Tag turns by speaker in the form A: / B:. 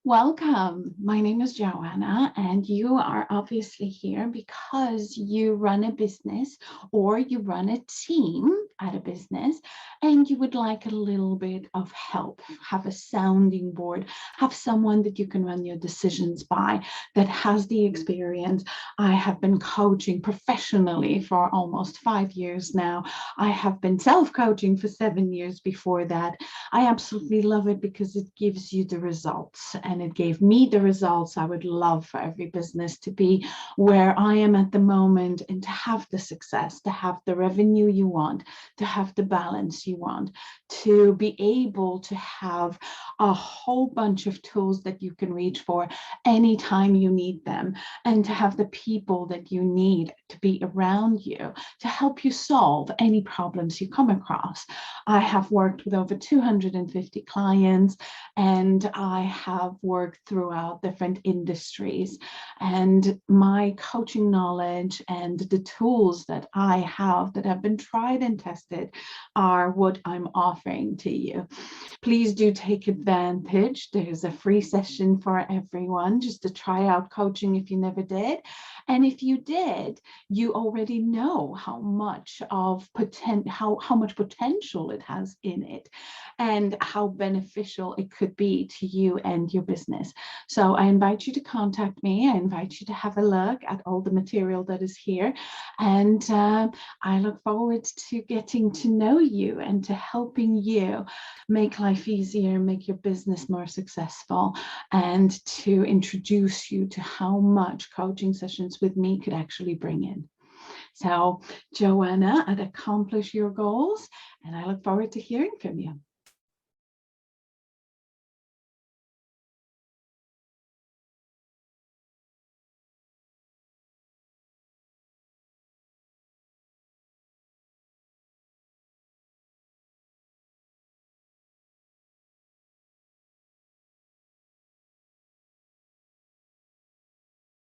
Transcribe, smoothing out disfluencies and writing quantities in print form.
A: Welcome. My name is Joanna, and you are obviously here because you run a business or you run a team at a business and you would like a little bit of help, have a sounding board, have someone that you can run your decisions by that has the experience. I have been coaching professionally for almost 5 years now. I have been self-coaching for 7 years before that. I absolutely love it because it gives you the results, and it gave me the results. I would love for every business to be where I am at the moment and to have the success, to have the revenue you want, to have the balance you want, to be able to have a whole bunch of tools that you can reach for anytime you need them, and to have the people that you need to be around you to help you solve any problems you come across. I have worked with over 250 clients, and I have worked throughout different industries, and my coaching knowledge and the tools that I have that have been tried and tested are what I'm offering to you. Please do take advantage. There's a free session for everyone just to try out coaching if you never did. And if you did, you already know how much potential it has in it and how beneficial it could be to you and your business. So I invite you to contact me. I invite you to have a look at all the material that is here. And I look forward to getting to know you and to helping you make life easier, make your business more successful, and to introduce you to how much coaching sessions with me could actually bring in. So, Joanna, I'd accomplish your goals, and I look forward to hearing from you.